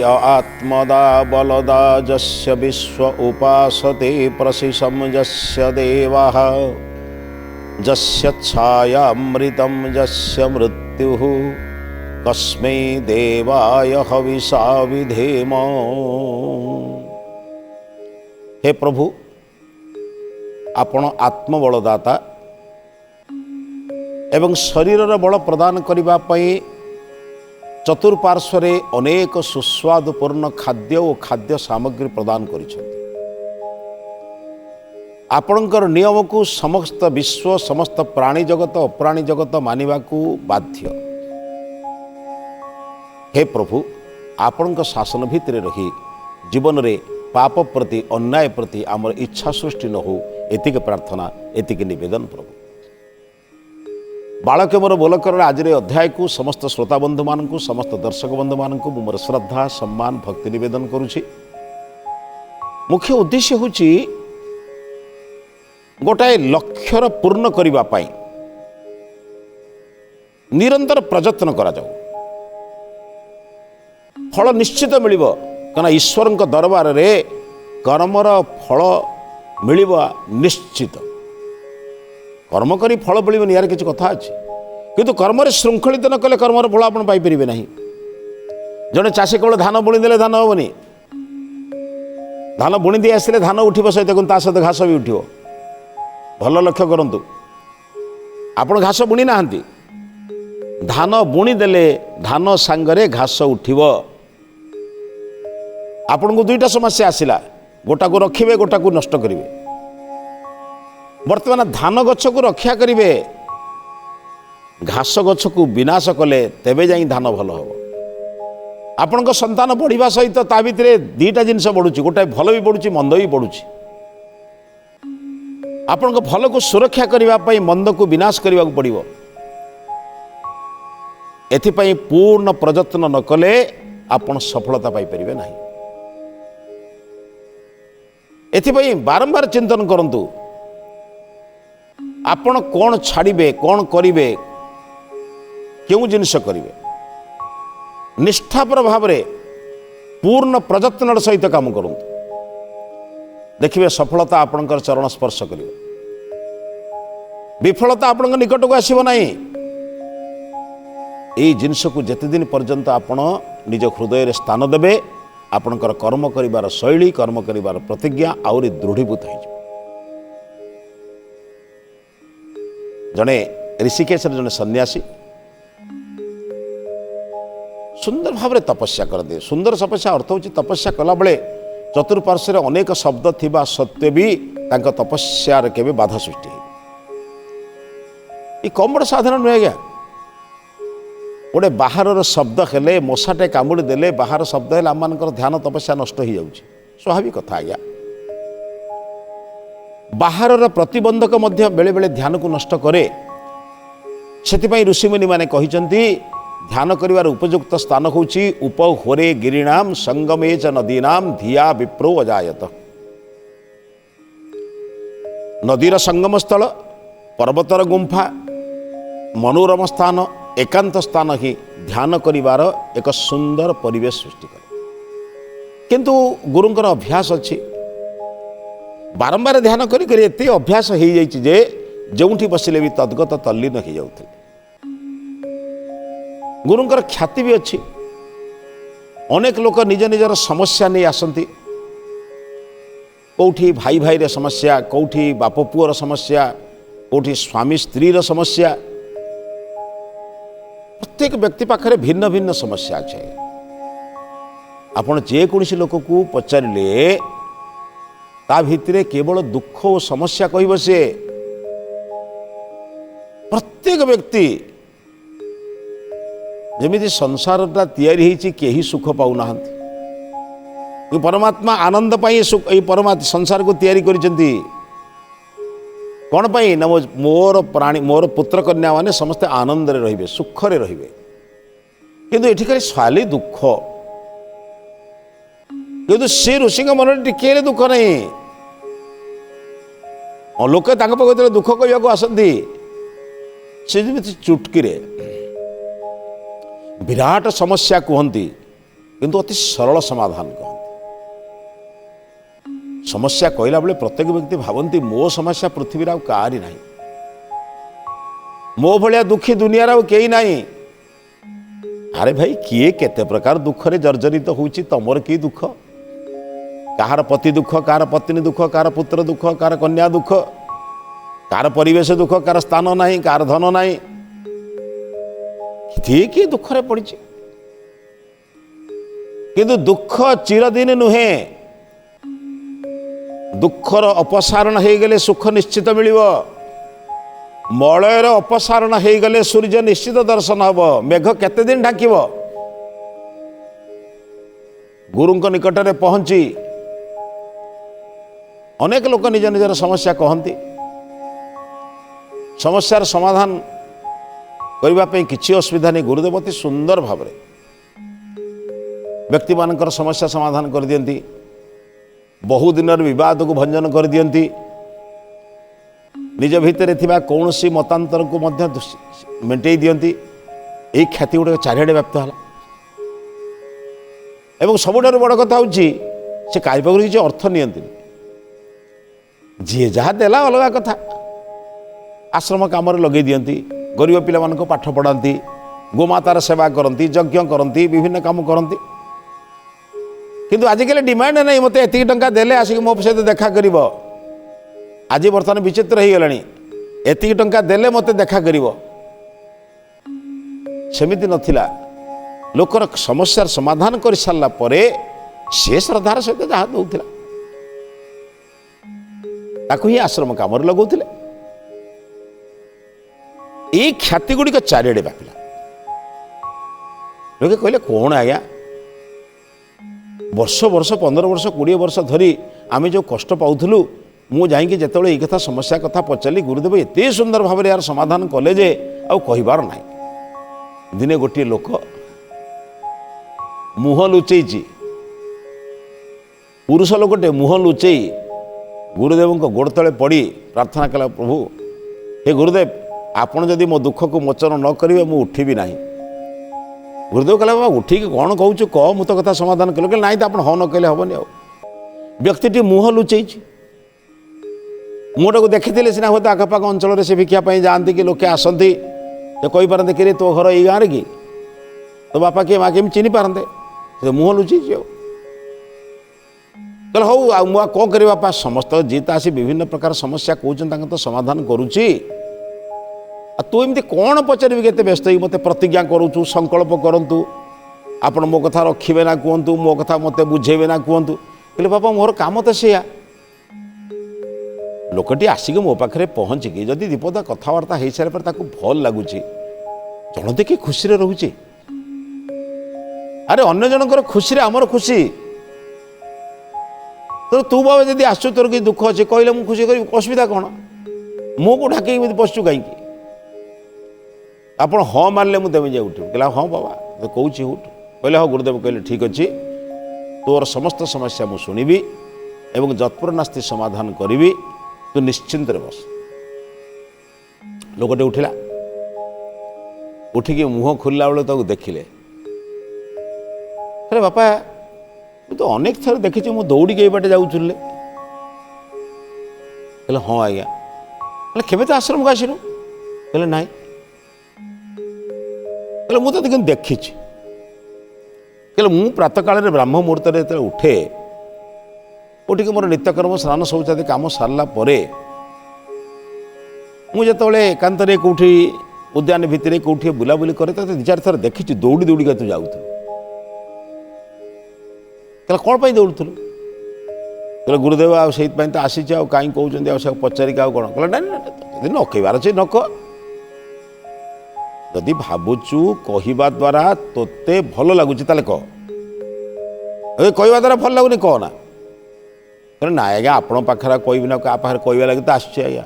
आत्मदा बलदा जस्य विश्व उपासते प्रशिशं यस्य देवाः जस्य छायामृतं यस्य मृत्युः कस्मै देवाय हविषा विधेम। हे प्रभु, आपण आत्मबलदाता एवं शरीर बल प्रदान करने पाई चतुर्पार्श्वरे अनेक सुस्वादुपूर्ण खाद्य और खाद्य सामग्री प्रदान करिसेंति। आपणकर नियम को समस्त विश्व समस्त प्राणी जगत अप्राणी जगत मानिबा को बाध्य। हे प्रभु, आपण शासन भितर रही जीवन रे पाप प्रति अन्याय प्रति आमर इच्छा सृष्टि न हो, एतिक प्रार्थना एतिक निवेदन। प्रभु, बालक मोर बोलकर आज अध्याय को समस्त श्रोता बंधु मान समस्त दर्शक बंधु मान मोर श्रद्धा सम्मान भक्ति निवेदन करुछि। मुख्य उद्देश्य हूँ गोटाए लक्ष्यर पूर्ण करने पाई निरंतर प्रयत्न करा जाऊ। फल निश्चित मिलिबो, कारण ईश्वर दरबार रे कर्मर फल मिलिबा निश्चित। कर्म करी फल मिलबनी यार किसी कथा अच्छे, किंतु कर्म श्रृंखलित न कले कर्मर फल आप पाइपर ना। जड़े चाषी केवल धान बुणी देले धान हेनी, धान बुणी दी आसले धान उठिब सहित सहित घास भी उठिब। भल लक्ष्य करंतु, आपण घास बुणी ना, धान बुणी देले धान सांगरे घास उठिब। आपन को दुईटा समस्या आसिला, गोटा को रखिबे गोटा को नष्ट करिवे। वर्तमान धान गछ को रक्षा करिवे, घास गछ को विनाश कले तेबे जाई धान भल हो। आपण संतान बढ़िबा सहित ता भितरे दीटा जिनस बढ़ुची, गोटाए भल भी बढ़ुची मंद भी बढ़ुची। आपण भल को सुरक्षा करने पई मंद को विनाश करने को पड़िबो। एथिपाई पूर्ण प्रयत्न न कले आपण सफलता पाई परिबे नाही। एथिपाई बारंबार चिंतन करंतु, आपण कौन छाड़िबे कौन करिवे क्यों जिनिस करिवे। निष्ठापर भाव रे पूर्ण प्रयत्न सहित काम करंतु, देखिए सफलता आपणकर चरण स्पर्श करिवे। विफलता आपणक निकट को आसीबो नाही। एई जिनिस को जेते दिन पर्यंत आपण निज हृदय रे स्थान देबे, आपणकर कर्म करिवार शैली कर्म करिवार प्रतिज्ञा आउरी दृढ़ीभूत हो। जड़े ऋषिकेश जड़े सन्यासी सुंदर भाव में तपस्या करते। सुंदर तपस्या अर्थ हूँ तपस्या कला बेले चतुर्पार्श्व अनेक शब्द थिबा सत्वे भी तांका तपस्या केबे बाधा सृष्टि हो। ये कम बड़ साधारण नुहे आज्ञा। गोटे बाहर शब्द हेले मशाटे कामुड़ी देले बाहर शब्द है आम मान ध्यान तपस्या नष्ट हो जाउछि, स्वाभाविक कथा आज्ञा। बाहर प्रतिबंधक मध्य बेले बेले ध्यान को नष्ट करे। सेतिपाई ऋषिमुनि माने कहिचंती ध्यान करिवार उपयुक्त स्थान होउछि उपहोरे गिरिणाम संगमे च नदीनाम धिया विप्रो अजायत। नदीर संगम स्थल, पर्वतर गुंफा, मनोरम स्थान, एकांत स्थान ही ध्यान करिवार एक सुंदर परिवेश सृष्टि करे। किंतु गुरुंकर अभ्यास अछि, बारंबार ध्यान करी करी एते अभ्यास हो जाइछि जे जोंठी बसिले भी तद्गत तल्लीन हो जाउथे। गुरुंकर ख्याति भी अच्छी। अनेक लोक निज निजर समस्या नहीं आसंती। कौठी भाई भाई रे समस्या, कौठी बाप पुअर समस्या, कौठी स्वामी स्त्री र समस्या। प्रत्येक व्यक्ति पाखरे भिन्न भिन्न समस्या अच्छे। आपण जे कोनसी लोक को पचारिले ता भितरे केवल दुख और समस्या कहब से। प्रत्येक व्यक्ति जमिति संसारटा तैयारी होइछि केही सुख पाउनाहांती। परमात्मा आनंद पाई सुख ए परमात्मा संसार को तैयारी करिसेंती। कौन पाई ना मोर प्राणी मोर पुत्र कन्या माने समस्ते आनंद रे रहिबे सुख रे रहिबे। किंतु एठी खाली साली दुख, किंतु से ऋषि मन टिके दुख नहीं। लोक पाखे दुख कहवाक आसती से चुटकी विराट समस्या कहती किंतु अति सरल समाधान कहते। समस्या कहला बेले प्रत्येक व्यक्ति भावती मो समस्या पृथ्वी आउ काहारी नहीं, मो भलिया दुखी दुनिया आउ केही नहीं। अरे भाई किए केते प्रकार दुख रे जर्जरित होउची, तमर की दुख, कहार पति दुख, कहार पत्नी दुख, कहार पुत्र दुख, कहार कन्या दुख, कहार परिवेश दुख, कहार स्थान नहीं, कहार धन नहीं, किए दुख रे पड़ी। किंतु दुख चिरदिन नुहे, दुखर अपसारण हो गले सुख निश्चित मिलिब, मलयर अपसारण हो गले सूर्य निश्चित दर्शन हब, मेघ केते दिन ढाकिब। गुरुंक निकट में पहुंची अनेक लोक निज निजर समस्या कहती, समस्यार समाधान करने किसी असुविधा नहीं। गुरुदेव अति सुंदर भाव व्यक्ति मानकर समस्या समाधान कर दियंती, बहु दिन विवाद को भंजन कर दियंती, निज भितर थिबा कौनसी मतांतर को मध्य मेंटेई दियंती। यही ख्याति गुड़ चारिड़े व्याप्त है। एवं सबुठार बड़ कथा होची से कार्यक्रम किसी अर्थ नियंती, जी जहाँ देला अलग कथा। आश्रम काम लगे दियंती, गरीब पिला मानको पाठ पढ़ाती, गोमातार सेवा करती, यज्ञ करती, विभिन्न काम करती। किंतु आजिकल डिमांड नहीं मत एति टंका देले आसिक मो सहित देखा करिवो। आज बर्तमान विचित्र हो गलानी, एति टंका देले मते देखा करिवो, सेमिति नथिला। लोकर समस्यार समाधान कर सारा परे से श्रद्धार सहित जहाँ दौला ताकू ही आश्रम काम लगौले। ये ख्याति गुड़िक चारिड़े व्यापिला। लोके कहले कौन आज्ञा वर्ष वर्ष 15 वर्ष 20 वर्ष धरी आम जो कष्ट पाऊलु, मु जाइए जिते ये कथा समस्या कथा पचारि गुरुदेव एत सुंदर भाव में यार समाधान कले जे आउ कहबार ना। दिने गोटे लोक मुह लुचई, पुरुष लोकटे मुह लुचई गुरुदेव गोड़ तले पड़ी प्रार्थना कला, प्रभु हे गुरुदेव आपण जदि मो दुख को मोचन न करेंगे मु उठिबी नहीं। गुरुदेव कहला बाबा उठिक कौन कहूँ कह मु तो कथा समाधान कल ना तो आप हाँ न कहले हेनी। आ व्यक्ति मुह लुचई मुहटा को देखी सीना हूँ आखपाख अंचल से भिक्षापी जाती कि लोके आसती तो कही पारते कि तो घर यही गाँव कि तो बापा किए माँ केमी चिन्ह पारते, मुह लुचई कल हौ आ मुआ कौन कर बापा समस्त जी तो आसी विभिन्न प्रकार समस्या कहते तो समाधान करुच्ची। तू एमती कौन पचारि के व्यस्त ही मत प्रतिज्ञा करूँ संकल्प करूँ आपण मो कथा रखिए ना कहतु, मो कथा मत बुझेबे ना कहतु। कहले बापा मोर काम तो सेया। लोकटी आसिक मो पाखे पहुँचिकी जदि दीपदा कथबार्ता हो सारे पर भल लगुच जनते कि खुशी रोचे। अरे अन्य जनकर खुशी आमर खुशी। तो तू बाबा जब आसु तोर कि दुख अच्छे कहले मुझे खुशी करी, असुविधा कौन? मो को ढाक बसचु कहीं आप हाँ मारे मुझे जाए उठ कहला हाँ बाबा तो कौन उठ कहले हाँ। गुरुदेव कहले ठीक अच्छे तोर समस्त समस्या मुझे शुणिबी एवं जत्पर नास्ति समाधान करी, तू निश्चिंत बस। लोकटे उठिला, उठिकी मुह खोलला बेले देखिले, अरे बापा मुझे तो अनेक थर देखी मु दौड़ी के बाटे जाऊे। कहले हाँ आज्ञा। कहले केबे तो आश्रम को आसिलु? कहले नाई। कहले मुझे तो देखी। कहले मु प्रातः काल ब्राह्म मुहूर्त उठे, उठिक मोर नित्यकर्म स्नान शौचादि काम सारा मुझे एकांत कौटी उद्यान भितर कौटी बुलाबुली करे तो 2-4 थर देखी दौड़ी दौड़ी तू जाऊ। कहले कौन पर दौड़ुलु? कहले गुरुदेव आई तो आसी कहीं कहते पचारिक आ कौन? कहले ना जब न कहबार अच्छे न कह, जदि भावुचु कहवा द्वारा तोते भल लगुच कह, कहवा द्वारा भल लगुनि कह ना। कहले ना आज्ञा आपण पाखे कहबी ना क्या पाखे कहवा लगे तो आसुच्छे आज्ञा।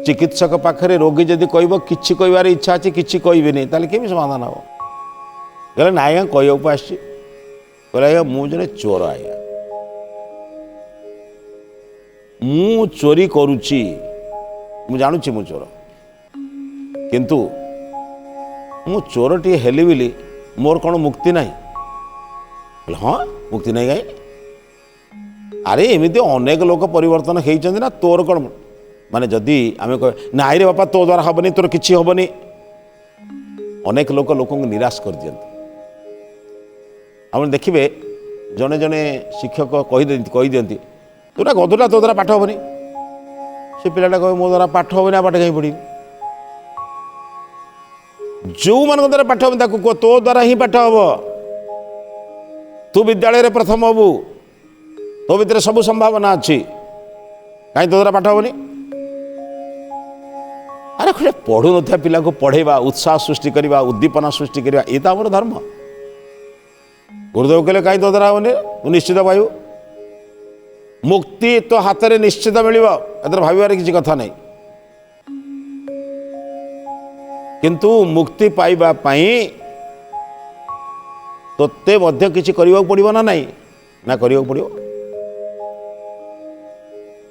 चिकित्सक पाखे रोगी जदि कह कि कहबार इच्छा अच्छी कि कहबी ताले केमी समाधान हम? कहले ना आज्ञा कहवाक आसछि। कहले आज्ञा मु जने चोर आज्ञा, मु चोरी करुच्ची, मु जानुची मु चोर, किंतु मु चोरटी हेली बोली मोर कौन मुक्ति नहीं? କହିଲେ ହଁ ମୁକ୍ତି ନାହିଁ କାହିଁ? ଆରେ ଏମିତି ଅନେକ ଲୋକ ପରିବର୍ତ୍ତନ ହେଇଛନ୍ତି ନା, ତୋର କ'ଣ? ମାନେ ଯଦି ଆମେ କହ ନାଇଁରେ ବାପା ତୋ ଦ୍ୱାରା ହେବନି, ତୋର କିଛି ହେବନି, ଅନେକ ଲୋକ ଲୋକଙ୍କୁ ନିରାଶ କରିଦିଅନ୍ତି। ଆପଣ ଦେଖିବେ ଜଣେ ଜଣେ ଶିକ୍ଷକ କହିଦିଅନ୍ତି ତୋଟା ଗଧୁଟା, ତୋ ଦ୍ୱାରା ପାଠ ହେବନି। ସେ ପିଲାଟା କହିବ ମୋ ଦ୍ୱାରା ପାଠ ହେବନି, ଆଉ ପାଠ କାହିଁ ପଢ଼ିବି? ଯେଉଁମାନଙ୍କ ଦ୍ୱାରା ପାଠ ହେବନି ତାକୁ କୁହ ତୋ ଦ୍ୱାରା ହିଁ ପାଠ ହେବ। ତୁ ବିଦ୍ୟାଳୟରେ ପ୍ରଥମ ହେବୁ, ତୋ ଭିତରେ ସବୁ ସମ୍ଭାବନା ଅଛି, କାହିଁ ତୋ ଦ୍ୱାରା ପାଠ ହେବନି? ଆରେ ଗୋଟେ ପଢ଼ୁନଥିବା ପିଲାକୁ ପଢ଼େଇବା, ଉତ୍ସାହ ସୃଷ୍ଟି କରିବା, ଉଦ୍ଦୀପନା ସୃଷ୍ଟି କରିବା, ଏ ତ ଆମର ଧର୍ମ। ଗୁରୁଦେବ କହିଲେ କାହିଁ ତୋ ଦ୍ୱାରା ହେବନି, ତୁ ନିଶ୍ଚିତ ପାଇବୁ। ମୁକ୍ତି ତୋ ହାତରେ ନିଶ୍ଚିତ ମିଳିବ, ଏଥିରେ ଭାବିବାର କିଛି କଥା ନାହିଁ। କିନ୍ତୁ ମୁକ୍ତି ପାଇବା ପାଇଁ ତୋତେ ମଧ୍ୟ କିଛି କରିବାକୁ ପଡ଼ିବ ନା ନାହିଁ? ନା କରିବାକୁ ପଡ଼ିବ।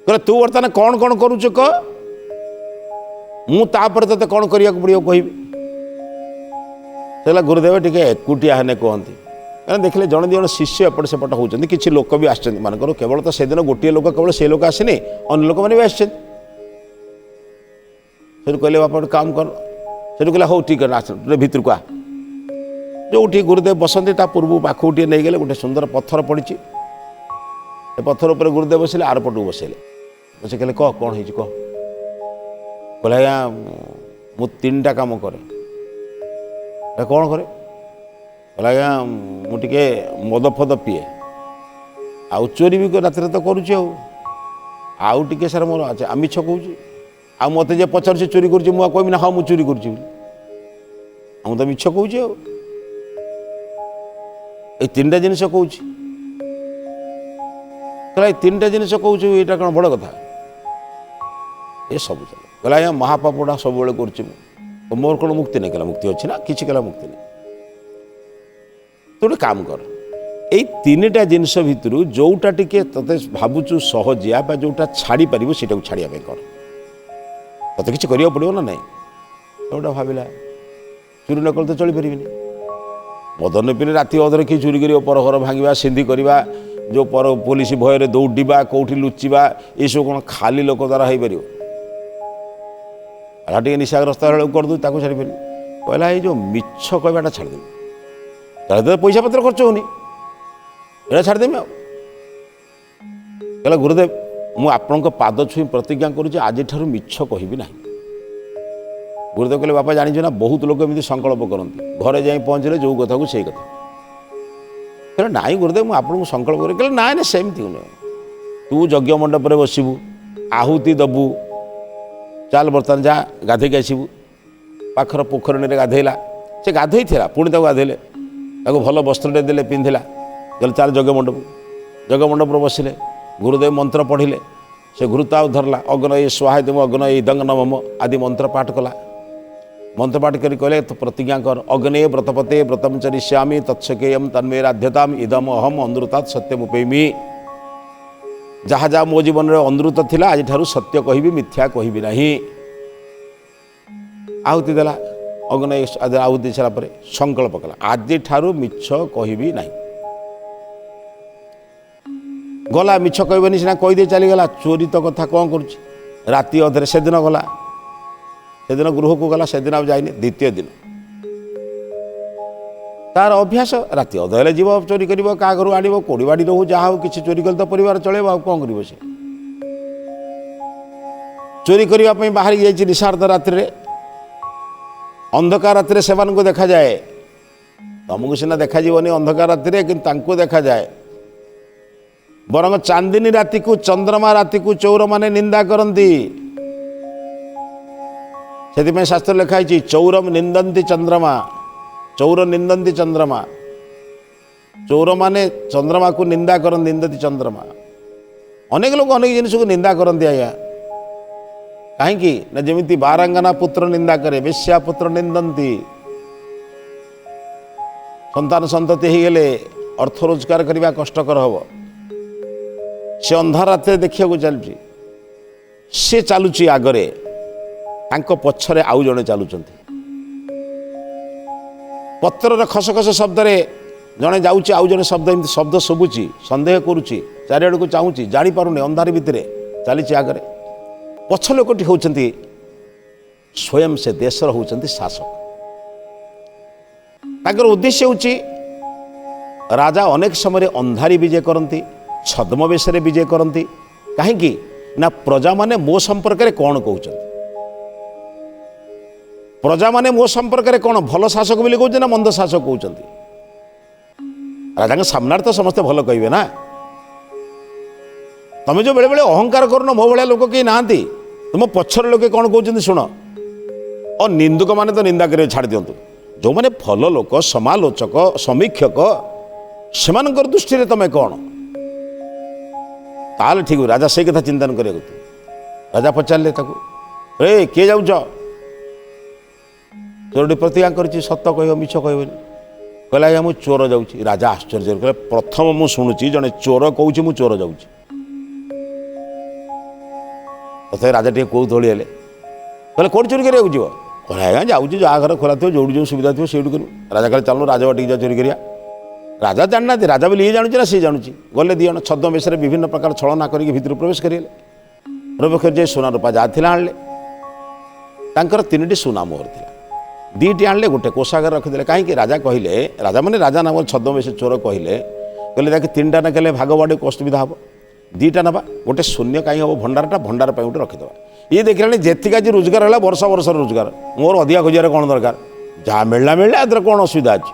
କହିଲେ ତୁ ବର୍ତ୍ତମାନ କ'ଣ କ'ଣ କରୁଛୁ କହ, ମୁଁ ତାପରେ ତୋତେ କ'ଣ କରିବାକୁ ପଡ଼ିବ କହିବି। ସେହେଲା ଗୁରୁଦେବ ଟିକେ ଏକୁଟିଆ ହେନେ କୁହନ୍ତି। କାରଣ ଦେଖିଲେ ଜଣେ ଦୁଇ ଜଣ ଶିଷ୍ୟ ଏପଟ ସେପଟ ହେଉଛନ୍ତି, କିଛି ଲୋକ ବି ଆସିଛନ୍ତି। ମାନଙ୍କର କେବଳ ତ ସେଦିନ ଗୋଟିଏ ଲୋକ, କେବଳ ସେ ଲୋକ ଆସିନି, ଅନ୍ୟ ଲୋକମାନେ ବି ଆସିଛନ୍ତି। ସେଠୁ କହିଲେ ବାପା ଗୋଟେ କାମ କର। ସେଠୁ କହିଲେ ହଉ ଠିକ୍ ଅଛି, ଆସ ଭିତରକୁ ଆ। ଯେଉଁଠି ଗୁରୁଦେବ ବସନ୍ତି ତା ପୂର୍ବ ପାଖକୁ ଟିକେ ନେଇଗଲେ, ଗୋଟେ ସୁନ୍ଦର ପଥର ପଡ଼ିଛି। ସେ ପଥର ଉପରେ ଗୁରୁଦେବ ବସିଲେ, ଆର ପଟକୁ ବସେଇଲେ। ସେ କହିଲେ କହ କ'ଣ ହେଇଛି କହ। କହିଲେ ଆଜ୍ଞା ମୁଁ 3ଟା କାମ କରେ। କ'ଣ କରେ? କହିଲେ ଆଜ୍ଞା ମୁଁ ଟିକେ ମଦ ଫଦ ପିଏ, ଆଉ ଚୋରି ବି ରାତିରେ ତ କରୁଛି, ଆଉ ଟିକେ ସାର୍ ମୋର ମିଛ କହୁଛି। ଆଉ ମୋତେ ଯିଏ ପଚାରୁଛି ଚୋରି କରୁଛି, ମୁଁ ଆଉ କହିବି ନା ହଁ ମୁଁ ଚୋରି କରୁଛି ବୋଲି, ମୁଁ ତ ମିଛ କହୁଛି। ଆଉ ଏଇ 3ଟା ଜିନିଷ କହୁଛି। କହିଲା ଏଇ 3ଟା ଜିନିଷ କହୁଛୁ, ଏଇଟା କ'ଣ ବଡ଼ କଥା? ଏସବୁ ଚାଲ। କହିଲା ଆଜ୍ଞା ମହାପାପଟା ସବୁବେଳେ କରୁଛି ମୁଁ, ମୋର କ'ଣ ମୁକ୍ତି ନାହିଁ? କହିଲା ମୁକ୍ତି ଅଛି ନା, କିଛି କହିଲା ମୁକ୍ତି ନାହିଁ। ତୁ ଗୋଟେ କାମ କର, ଏଇ 3ଟା ଜିନିଷ ଭିତରୁ ଯେଉଁଟା ଟିକେ ତତେ ଭାବୁଛୁ ସହଜିଆ ବା ଯେଉଁଟା ଛାଡ଼ିପାରିବୁ ସେଇଟାକୁ ଛାଡ଼ିବା ପାଇଁ କର। ତତେ କିଛି କରିବାକୁ ପଡ଼ିବ ନା ନାହିଁ? ଯେଉଁଟା ଭାବିଲା ଚୋରି ନ କଲେ ତ ଚଳିପାରିବିନି। ମଦ ନ ପିଇଲେ ରାତି ଅଧରେ କିଏ ଚୋରି କରିବ, ପର ଘର ଭାଙ୍ଗିବା, ସିନ୍ଧି କରିବା, ଯେଉଁ ପୋଲିସ ଭୟରେ ଦୌଡ଼ିବା, କେଉଁଠି ଲୁଚିବା, ଏସବୁ କ'ଣ ଖାଲି ଲୋକ ଦ୍ୱାରା ହେଇପାରିବ? ହେଲା ଟିକେ ନିଶାଗ୍ରସ୍ତ ବେଳକୁ କରିଦେଉଛି, ତାକୁ ଛାଡ଼ିପାରିବି। କହିଲା ଏଇ ଯେଉଁ ମିଛ କହିବାଟା ଛାଡ଼ିଦେବି, ତାହେଲେ ତ ପଇସା ପତ୍ର ଖର୍ଚ୍ଚ ହେଉନି, ଏଇଟା ଛାଡ଼ିଦେବି। ଆଉ କହିଲା ଗୁରୁଦେବ ମୁଁ ଆପଣଙ୍କ ପାଦ ଛୁଇଁ ପ୍ରତିଜ୍ଞା କରୁଛି ଆଜିଠାରୁ ମିଛ କହିବି ନାହିଁ। ଗୁରୁଦେବ କହିଲେ ବାପା ଜାଣିଛୁ ନା, ବହୁତ ଲୋକ ଏମିତି ସଂକଳ୍ପ କରନ୍ତି, ଘରେ ଯାଇ ପହଞ୍ଚିଲେ ଯେଉଁ କଥାକୁ ସେଇ କଥା। କହିଲେ ନାଇଁ ଗୁରୁଦେବ ମୁଁ ଆପଣଙ୍କୁ ସଂକଳ୍ପ କରେ। କହିଲେ ନାଇଁ ନାଇଁ ସେମିତି ନୁହେଁ, ତୁ ଯଜ୍ଞ ମଣ୍ଡପରେ ବସିବୁ, ଆହୁତି ଦେବୁ, ଚାଲ ବର୍ତ୍ତମାନ ଯା ଗାଧୋଇକି ଆସିବୁ। ପାଖର ପୋଖରୀରେ ଗାଧୋଇଲା, ସେ ଗାଧୋଇଥିଲା ପୁଣି ତାକୁ ଗାଧୋଇଲେ, ତାକୁ ଭଲ ବସ୍ତ୍ରଟେ ଦେଲେ, ପିନ୍ଧିଲା, କହିଲେ ଚାଲ ଯଜ୍ଞ ମଣ୍ଡପ। ଯଜ୍ଞ ମଣ୍ଡପରେ ବସିଲେ, ଗୁରୁଦେବ ମନ୍ତ୍ର ପଢ଼ିଲେ, ସେ ଘୃତାଉ ଧରିଲା, ଅଗ୍ନ ଏ ସ୍ୱାହାୟତମ ଅଗ୍ନ ଏ ଦଙ୍ଗ ନମମ ଆଦି ମନ୍ତ୍ର ପାଠ କଲା। ମନ୍ତ୍ର ପାଠ କରି କହିଲେ ତୁ ପ୍ରତିଜ୍ଞା କର, ଅଗ୍ନେ ବ୍ରତପତେ ବ୍ରତମ ଚରିଷ୍ୟାମି ତତ୍ସକେୟମ୍ ତନ୍ମେରାଧ୍ୟତାମ୍ ଇଦମ ଅହମ ଅନୃତାତ୍ ସତ୍ୟମୁପେମି। ଯାହା ଯାହା ମୋ ଜୀବନରେ ଅନୃତ ଥିଲା ଆଜିଠାରୁ ସତ୍ୟ କହିବି, ମିଥ୍ୟା କହିବି ନାହିଁ। ଆହୁତି ଦେଲା, ଅଗ୍ନି ଆହୁତି ସାରିଲା ପରେ ସଂକଳ୍ପ କଲା ଆଜିଠାରୁ ମିଛ କହିବି ନାହିଁ। ଗଲା, ମିଛ କହିବନି ସିନା କହିଦେଇ ଚାଲିଗଲା, ଚୋରି ତ କଥା କ'ଣ କରୁଛି? ରାତି ଅଧରେ ସେଦିନ ଗଲା, ସେଦିନ ଗୃହକୁ ଗଲା, ସେଦିନ ଆଉ ଯାଇନି। ଦ୍ୱିତୀୟ ଦିନ ତାର ଅଭ୍ୟାସ, ରାତି ଅଧ ହେଲେ ଯିବ, ଚୋରି କରିବ, କାହା ଘରୁ ଆଣିବ, କୋଡ଼ି ବାଡ଼ି ରହୁ, ଯାହା ହଉ କିଛି ଚୋରି କଲେ ତ ପରିବାର ଚଳେଇବ, ଆଉ କ'ଣ କରିବ ସେ? ଚୋରି କରିବା ପାଇଁ ବାହାରି ଯାଇଛି ନିଶାର୍ଦ୍ଧ ରାତ୍ରିରେ। ଅନ୍ଧକାର ରାତିରେ ସେମାନଙ୍କୁ ଦେଖାଯାଏ, ତମକୁ ସିନା ଦେଖାଯିବନି ଅନ୍ଧକାର ରାତିରେ, କିନ୍ତୁ ତାଙ୍କୁ ଦେଖାଯାଏ। ବରଂ ଚାନ୍ଦିନୀ ରାତିକୁ, ଚନ୍ଦ୍ରମା ରାତିକୁ ଚୋରମାନେ ନିନ୍ଦା କରନ୍ତି। ସେଥିପାଇଁ ଶାସ୍ତ୍ର ଲେଖା ହେଇଛି ଚୌରମ ନିନ୍ଦନ୍ତି ଚନ୍ଦ୍ରମା, ଚୌର ନିନ୍ଦନ୍ତି ଚନ୍ଦ୍ରମା। ଚୌରମାନେ ଚନ୍ଦ୍ରମାକୁ ନିନ୍ଦା କରନ୍ତି, ନିନ୍ଦନ୍ତି ଚନ୍ଦ୍ରମା। ଅନେକ ଲୋକ ଅନେକ ଜିନିଷକୁ ନିନ୍ଦା କରନ୍ତି ଆଜ୍ଞା। କାହିଁକି ନା ଯେମିତି ବାରାଙ୍ଗନା ପୁତ୍ର ନିନ୍ଦା କରେ, ବେଶ୍ୟା ପୁତ୍ର ନିନ୍ଦନ୍ତି। ସନ୍ତାନ ସନ୍ତତି ହେଇଗଲେ ଅର୍ଥ ରୋଜଗାର କରିବା କଷ୍ଟକର ହେବ। ସେ ଅନ୍ଧାର ରାତିରେ ଦେଖିବାକୁ ଚାଲୁଛି, ସେ ଚାଲୁଛି ଆଗରେ, ତାଙ୍କ ପଛରେ ଆଉ ଜଣେ ଚାଲୁଛନ୍ତି। ପତ୍ରର ଖସଖସ ଶବ୍ଦରେ ଜଣେ ଯାଉଛି ଆଉ ଜଣେ ଶବ୍ଦ ଏମିତି ଶବ୍ଦ ଶୁଭୁଛି, ସନ୍ଦେହ କରୁଛି, ଚାରିଆଡ଼କୁ ଚାହୁଁଛି, ଜାଣିପାରୁନି, ଅନ୍ଧାର ଭିତରେ ଚାଲିଛି ଆଗରେ। ପଛ ଲୋକଟି ହେଉଛନ୍ତି ସ୍ୱୟଂ ସେ ଦେଶର ହେଉଛନ୍ତି ଶାସକ। ତାଙ୍କର ଉଦ୍ଦେଶ୍ୟ ହେଉଛି ରାଜା ଅନେକ ସମୟରେ ଅନ୍ଧାରି ବିଜେ କରନ୍ତି, ଛଦ୍ମବେଶରେ ବିଜେ କରନ୍ତି। କାହିଁକି ନା ପ୍ରଜାମାନେ ମୋ ସମ୍ପର୍କରେ କ'ଣ କହୁଛନ୍ତି, ପ୍ରଜାମାନେ ମୋ ସମ୍ପର୍କରେ କ'ଣ ଭଲ ଶାସକ ବୋଲି କହୁଛନ୍ତି ନା ମନ୍ଦ ଶାସକ କହୁଛନ୍ତି। ରାଜାଙ୍କ ସାମ୍ନାରେ ତ ସମସ୍ତେ ଭଲ କହିବେ ନା। ତମେ ଯେଉଁ ବେଳେବେଳେ ଅହଙ୍କାର କରୁନ, ମୋ ଭଳିଆ ଲୋକ କେହି ନାହାନ୍ତି, ତୁମ ପଛରେ ଲୋକେ କ'ଣ କହୁଛନ୍ତି ଶୁଣ। ଓ ନିନ୍ଦୁକମାନେ ତ ନିନ୍ଦା କରିବା ଛାଡ଼ି ଦିଅନ୍ତୁ, ଯେଉଁମାନେ ଭଲ ଲୋକ, ସମାଲୋଚକ, ସମୀକ୍ଷକ, ସେମାନଙ୍କର ଦୃଷ୍ଟିରେ ତମେ କ'ଣ, ତାହେଲେ ଠିକ୍। ରାଜା ସେଇ କଥା ଚିନ୍ତନ କରିବାକୁ। ରାଜା ପଚାରିଲେ ତାକୁ, କିଏ ଯାଉଛ? ଚୋରଟି ପ୍ରତିଜ୍ଞା କରିଛି, ସତ କହିବ, ମିଛ କହିବନି। କହିଲା, ଆଜ୍ଞା ମୁଁ ଚୋର ଯାଉଛି। ରାଜା ଆଶ୍ଚର୍ଯ୍ୟ କହିଲେ, ପ୍ରଥମ ମୁଁ ଶୁଣୁଛି ଜଣେ ଚୋର କହୁଛି ମୁଁ ଚୋର ଯାଉଛି। ତଥାପି ରାଜା ଟିକେ କୌତୂହଳୀ ହେଲେ। କହିଲେ, କେଉଁଠି ଚୋରି କରିବାକୁ ଯିବ? କହିଲେ, ଆଜ୍ଞା ଯାଉଛି, ଯାହା ଘର ଖୋଲା ଥିବ, ଯୋଉଠି ଯେଉଁ ସୁବିଧା ଥିବ ସେଇଠୁ କରିବୁ। ରାଜା କହିଲେ, ଚାଲୁନ ରାଜବାଟିକି ଯା ଚୋରି କରିବା। ରାଜା ଜାଣିନାହାନ୍ତି, ରାଜା ବୋଲି ଇଏ ଜାଣୁଛି ନା ସିଏ ଜାଣୁଛି। ଗଲେ ଦୁଇ ଜଣ ଛଦ୍ମବେଶରେ ବିଭିନ୍ନ ପ୍ରକାର ଛଳନା କରିକି ଭିତରୁ ପ୍ରବେଶ କରିଗଲେ। ପ୍ରବେଶ କରି ଯାଇ ସୁନା ରୂପା ଯାହା ଥିଲା ଆଣିଲେ। ତାଙ୍କର 3ଟି ସୁନା ମୋହର ଥିଲା, 2ଟି ଆଣିଲେ, ଗୋଟେ କୋଷାଗାର ରଖିଦେଲେ। କାହିଁକି? ରାଜା କହିଲେ, ରାଜା ମାନେ ରାଜା ନାମ ଛଦ୍ମବେଶ ଚୋର କହିଲେ ତାকে 3ଟା ନେଲେ ଭାଗ ବାଡ଼ିକୁ ଅସୁବିଧା ହେବ, 2ଟା ନେବା, ଗୋଟେ ଶୂନ୍ୟ କାହିଁ ହେବ ଭଣ୍ଡାରଟା, ଭଣ୍ଡାର ପାଇଁ ଗୋଟେ ରଖିଦେବା। ଇଏ ଦେଖିଲାଣି ଯେତିକି ଆଜି ରୋଜଗାର ହେଲା ବର୍ଷ ବର୍ଷର ରୋଜଗାର, ମୋର ଅଧିକା ଖୋଜିବାର କ'ଣ ଦରକାର, ଯାହା ମିଳିଲା ମିଳିଲା, ଏଥିରେ କ'ଣ ଅସୁବିଧା ଅଛି।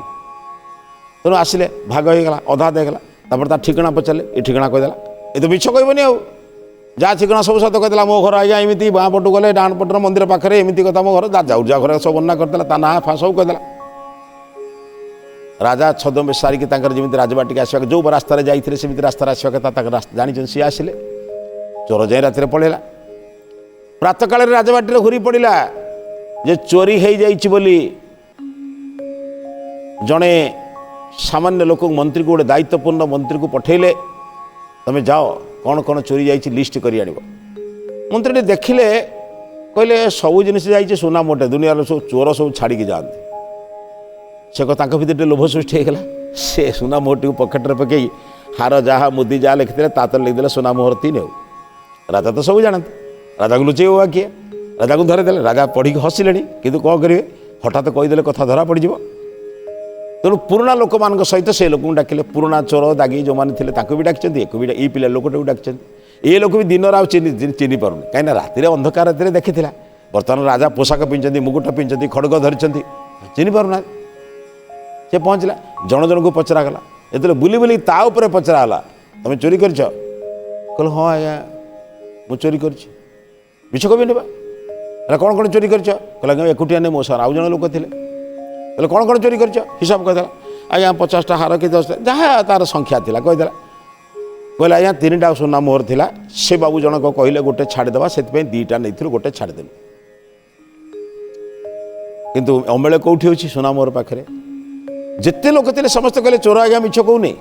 ତେଣୁ ଆସିଲେ, ଭାଗ ହେଇଗଲା, ଅଧା ଦେଇଗଲା। ତାପରେ ତା ଠିକଣା ପଚାରିଲେ, ଏ ଠିକଣା କହିଦେଲା। ଏ ତ ମିଛ କହିବନି ଆଉ, ଯାହା ଠିକଣା ସବୁ ସତ କହିଦେଲା। ମୋ ଘର ଆଜ୍ଞା ଏମିତି, ବାଁ ପଟୁ ଗଲେ ଡାହାଣ ପଟର ମନ୍ଦିର ପାଖରେ ଏମିତି କଥା, ମୋ ଘର ଯାହା ଘରେ ସବୁ ବର୍ଣ୍ଣନା କରିଦେଲା, ତା ନାଁ ଫା ସବୁ କହିଦେଲା। ରାଜା ଛଦ୍ମବେଶ ସାରିକି ତାଙ୍କର ଯେମିତି ରାଜବାଟିକି ଆସିବା, ଯେଉଁ ରାସ୍ତାରେ ଯାଇଥିଲେ ସେମିତି ରାସ୍ତାରେ ଆସିବା କଥା ତାଙ୍କ ଜାଣିଛନ୍ତି, ସିଏ ଆସିଲେ। ଚୋର ଯାଇ ରାତିରେ ପଳେଇଲା। ପ୍ରାତଃକାଳରେ ରାଜବାଟିରେ ଘୁରି ପଡ଼ିଲା ଯେ ଚୋରି ହେଇଯାଇଛି ବୋଲି ଜଣେ ସାମାନ୍ୟ ଲୋକଙ୍କୁ, ମନ୍ତ୍ରୀକୁ, ଗୋଟେ ଦାୟିତ୍ୱପୂର୍ଣ୍ଣ ମନ୍ତ୍ରୀକୁ ପଠେଇଲେ, ତମେ ଯାଅ କ'ଣ କ'ଣ ଚୋରି ଯାଇଛି ଲିଷ୍ଟ କରି ଆଣିବ। ମନ୍ତ୍ରୀଟି ଦେଖିଲେ, କହିଲେ ସବୁ ଜିନିଷ ଯାଇଛି, ସୁନା ମୋଟେ, ଦୁନିଆର ସବୁ ଚୋର ସବୁ ଛାଡ଼ିକି ଯାଆନ୍ତି। ସେ ତାଙ୍କ ଭିତରେ ଟିକେ ଲୋଭ ସୃଷ୍ଟି ହେଇଗଲା। ସେ ସୁନା ମୋହରଟିକୁ ପକେଟରେ ପକେଇ ହାର ଯାହା ମୁଦି ଯାହା ଲେଖିଥିଲେ ତା ତଳେ ଲେଖିଦେଲେ ସୁନା ମୋହର 3 ଆଉ। ରାଜା ତ ସବୁ ଜାଣନ୍ତି, ରାଜାକୁ ଲୁଚେଇବ କିଏ? ରାଜାକୁ ଧରେଇଦେଲେ। ରାଜା ପଢ଼ିକି ହସିଲେଣି, କିନ୍ତୁ କ'ଣ କରିବେ, ହଠାତ୍ କହିଦେଲେ କଥା ଧରା ପଡ଼ିଯିବ। ତେଣୁ ପୁରୁଣା ଲୋକମାନଙ୍କ ସହିତ ସେ ଲୋକଙ୍କୁ ଡାକିଲେ। ପୁରୁଣା ଚୋର ଦାଗୀ ଯେଉଁମାନେ ଥିଲେ ତାଙ୍କୁ ବି ଡାକିଛନ୍ତି, ଏକୁ ବି, ଏଇ ପିଲା ଲୋକଟାକୁ ଡାକିଛନ୍ତି। ଏ ଲୋକ ବି ଦିନରେ ଆଉ ଚିହ୍ନି ପାରୁନି, କାହିଁକିନା ରାତିରେ ଅନ୍ଧକାର ରାତିରେ ଦେଖିଥିଲା। ବର୍ତ୍ତମାନ ରାଜା ପୋଷାକ ପିନ୍ଧଛନ୍ତି, ମୁକୁଟ ପିନ୍ଧଛନ୍ତି, ଖଡ଼ଗ ଧରିଛନ୍ତି, ଚିହ୍ନି ପାରୁନାହାନ୍ତି। ସେ ପହଞ୍ଚିଲା, ଜଣ ଜଣଙ୍କୁ ପଚରାଗଲା। ଯେତେବେଳେ ବୁଲି ବୁଲି ତା ଉପରେ ପଚରା ହେଲା, ତମେ ଚୋରି କରିଛ? କହିଲେ, ହଁ ଆଜ୍ଞା ମୁଁ ଚୋରି କରିଛି। ମିଛ କହିବେନି ବା। ହେଲେ କ'ଣ କ'ଣ ଚୋରି କରିଛ? କହିଲେ, ଆଜ୍ଞା ଏକୁଟିଆ ନେଇ ମୋ ସାର୍ ଆଉ ଜଣେ ଲୋକ ଥିଲେ। କହିଲେ, କ'ଣ କ'ଣ ଚୋରି କରିଛ? ହିସାବ କହିଦେଲା। ଆଜ୍ଞା 50ଟା ହାର କି 10ଟା, ଯାହା ତାର ସଂଖ୍ୟା ଥିଲା କହିଦେଲା। କହିଲେ, ଆଜ୍ଞା 3ଟା ସୁନା ମୋହର ଥିଲା, ସେ ବାବୁ ଜଣକ କହିଲେ ଗୋଟେ ଛାଡ଼ିଦେବା, ସେଥିପାଇଁ 2ଟା ନେଇଥିଲୁ, ଗୋଟେ ଛାଡ଼ିଦେଲୁ। କିନ୍ତୁ ଅମେଳ କେଉଁଠି ହେଉଛି? ସୁନା ମୋହର ପାଖରେ। ଯେତେ ଲୋକ ଥିଲେ ସମସ୍ତେ କହିଲେ, ଚୋର ଆଜ୍ଞା ମିଛ କହୁନି,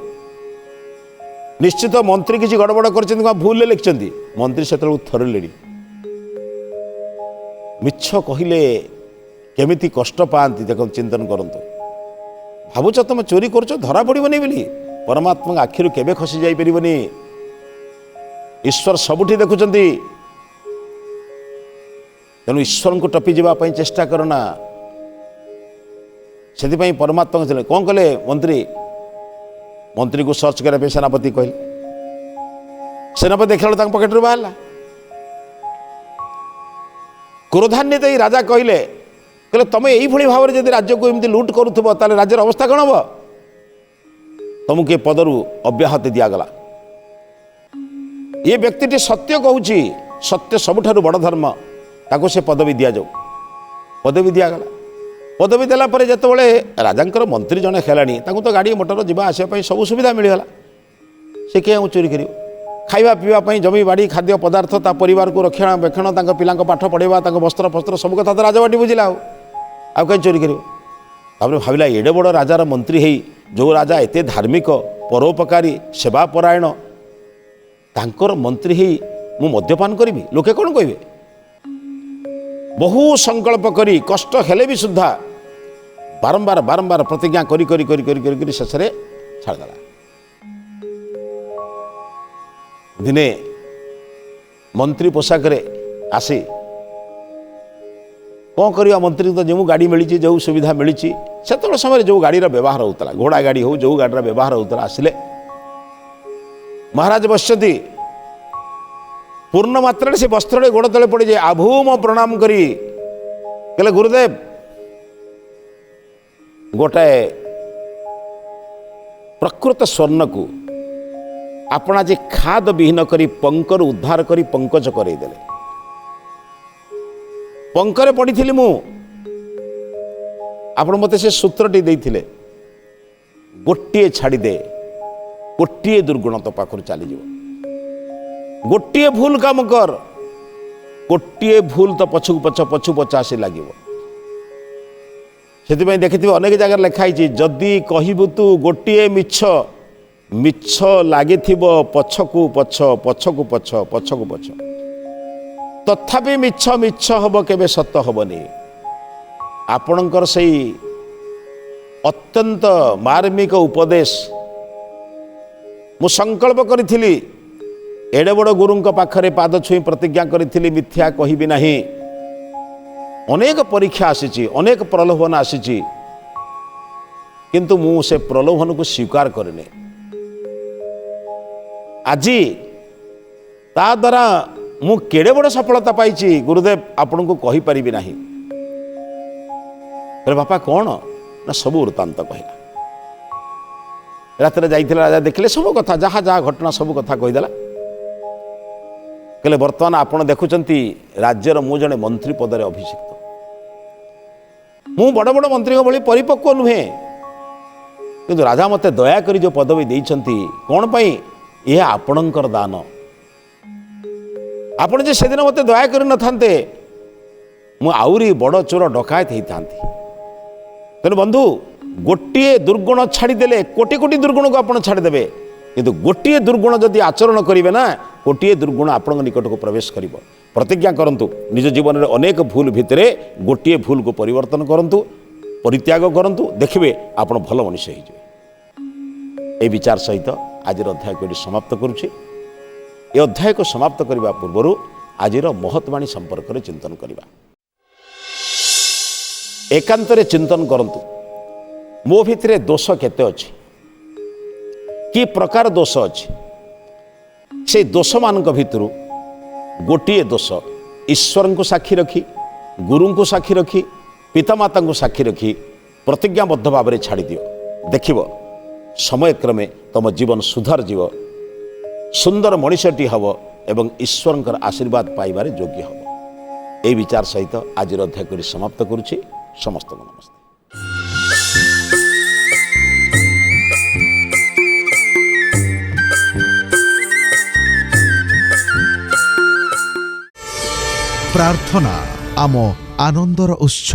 ନିଶ୍ଚିତ ମନ୍ତ୍ରୀ କିଛି ଗଡ଼ବଡ଼ କରିଛନ୍ତି, ଭୁଲରେ ଲେଖିଛନ୍ତି। ମନ୍ତ୍ରୀ ସେତେବେଳକୁ ଥରିଲେଣି। ମିଛ କହିଲେ କେମିତି କଷ୍ଟ ପାଆନ୍ତି ଦେଖନ୍ତୁ, ଚିନ୍ତନ କରନ୍ତୁ। ଭାବୁଛ ତମେ ଚୋରି କରୁଛ, ଧରା ପଡ଼ିବନି ବୋଲି, ପରମାତ୍ମାଙ୍କ ଆଖିରୁ କେବେ ଖସି ଯାଇପାରିବନି। ଈଶ୍ୱର ସବୁଠି ଦେଖୁଛନ୍ତି। ତେଣୁ ଈଶ୍ୱରଙ୍କୁ ଟପି ଯିବା ପାଇଁ ଚେଷ୍ଟା କର ନା। ସେଥିପାଇଁ ପରମାତ୍ମା ଥିଲେ କ'ଣ କଲେ, ମନ୍ତ୍ରୀକୁ ସର୍ଚ୍ଚ କରିବା ପାଇଁ ସେନାପତି କହିଲେ। ସେନାପତି ଦେଖିଲା ବେଳକୁ ତାଙ୍କ ପକେଟରୁ ବାହାରିଲା। କ୍ରୋଧାନ୍ୱିତ ଏଇ ରାଜା କହିଲେ, ତମେ ଏଇଭଳି ଭାବରେ ଯଦି ରାଜ୍ୟକୁ ଏମିତି ଲୁଟ୍ କରୁଥିବ, ତାହେଲେ ରାଜ୍ୟର ଅବସ୍ଥା କ'ଣ ହେବ? ତମକୁ ଏ ପଦରୁ ଅବ୍ୟାହତି ଦିଆଗଲା। ଏ ବ୍ୟକ୍ତିଟି ସତ୍ୟ କହୁଛି, ସତ୍ୟ ସବୁଠାରୁ ବଡ଼ ଧର୍ମ, ତାକୁ ସେ ପଦବୀ ଦିଆଯାଉ। ପଦବୀ ଦିଆଗଲା। ପଦବୀ ଦେଲା ପରେ ଯେତେବେଳେ ରାଜାଙ୍କର ମନ୍ତ୍ରୀ ଜଣେ ହେଲାଣି, ତାଙ୍କୁ ତ ଗାଡ଼ି ମଟର ଯିବା ଆସିବା ପାଇଁ ସବୁ ସୁବିଧା ମିଳିଗଲା। ସେ କିଏ ଆଉ ଚୋରି କରିବ? ଖାଇବା ପିଇବା ପାଇଁ ଜମି ବାଡ଼ି, ଖାଦ୍ୟ ପଦାର୍ଥ, ତା ପରିବାରକୁ ରକ୍ଷଣାବେକ୍ଷଣ, ତାଙ୍କ ପିଲାଙ୍କ ପାଠ ପଢ଼ାଇବା, ତାଙ୍କ ବସ୍ତ୍ର ଫସ୍ତ୍ର ସବୁ କଥା ତ ରାଜବାଟୀ ବୁଝିଲା। ଆଉ କାହିଁ ଚୋରି କରିବ? ତାପରେ ଭାବିଲା, ଏଡ଼େ ବଡ଼ ରାଜାର ମନ୍ତ୍ରୀ ହେଇ, ଯେଉଁ ରାଜା ଏତେ ଧାର୍ମିକ, ପରୋପକାରୀ, ସେବାପରାୟଣ, ତାଙ୍କର ମନ୍ତ୍ରୀ ହେଇ ମୁଁ ମଦ୍ୟପାନ କରିବି, ଲୋକେ କ'ଣ କହିବେ? ବହୁ ସଂକଳ୍ପ କରି, କଷ୍ଟ ହେଲେ ବି ସୁଦ୍ଧା ବାରମ୍ବାର ପ୍ରତିଜ୍ଞା କରି ଶେଷରେ छाड़देला। दिने मंत्री पोशाक आसी कौन करवा मंत्री तो जो गाड़ी मिली जो सुविधा मिली से समय जो गाड़ी व्यवहार होता घोड़ा गाड़ी हो जो गाड़ी व्यवहार होता आसिले महाराज बसती पूर्ण मात्रा से वस्त्र गोड़ तले पड़ जाए आभूम प्रणाम करी कहले गुरुदेव गोटाए प्रकृत स्वर्ण को आपण आज खाद विहीन करी पंकर उद्धार करी पंकज करईदेले। पंकरे पड़ी मु आपण मते से सूत्रटी देइथिले गोटे छाड़ीदे गोटे दुर्गुण तो पाखर चली जीव गोटे भूल काम कर गोटे भूल तो पछू पछ आसी लगे से देखि अनेक जगह लिखाई जदि कहबू तू गोटे मिछ मिछ लगी पछकू पछ पछकू पछ पछकू पछ तथापि मिछ मिछ हम केबे सत हबनी। आपणकर से अत्यंत मार्मिक उपदेश मु संकल्प करी एडे बड़ गुरुं पाखरे पाद छुई प्रतिज्ञा करी मिथ्या कहबी नहीं। अनेक परीक्षा आसी अनेक प्रलोभन आसी किंतु मु से प्रलोभन को स्वीकार करने आज ता द्वारा मु केड़े बड़ सफलता पाई गुरुदेव आपन को कही पारिबी नहीं। बापा कौन ना सब वृत्तांत कहला रात राजा देखले सब कथा जहाँ जहाँ घटना सब कथा कहीदेला कहले वर्तमान आपण देखुचंती राज्यर मु जने मंत्री पदरे अभिषिक्त मु बड़ बड़ मंत्री भली परिपक्व नुहे किंतु राजा मते दया करी जो पदवी देइचंती कौन पाई यह आपणकर दान आपण जे सेदिन मते दया करि न थांते मु आउरी बड़ चोर डकायत हेई थांती। तेणु बंधु गोटे दुर्गुण छाड़देले कोटी कोटी दुर्गुण को आपण छाड़देवे किंतु गोटे दुर्गुण जदि आचरण करेंगे ना गोटे दुर्गुण आपण निकट को प्रवेश कर। प्रतिज्ञा करंतु निज जीवन में अनेक भूल भितर गोटे भूल को परिवर्तन करंतु परित्याग करंतु देखिए आपण भल मनुष्य हो। ए विचार सहित आज अध्याय को समाप्त करुछि। ए अध्याय को समाप्त करने पूर्व आज महत्वाणी संपर्क में चिंतन करवा। एकांतरे चिंतन करंतु मो भितरे दोष केते अछि कि प्रकार दोष अछि से दोष मानक भितरु गोटे दोष ईश्वर को साक्षी रखी गुरु को साक्षी रखी पितामाता को साक्षी रखी प्रतिज्ञाबद्ध भाव में छाड़ी दियो देखिब समय क्रमे तुम जीवन सुधार जीव सुंदर मनीषटी हब एवं ईश्वर आशीर्वाद पाइबार योग्य हब। ए विचार सहित आज अध्याय को समाप्त करुछि। समस्त को नमस्ते। प्रार्थना आम आनंदर उत्स।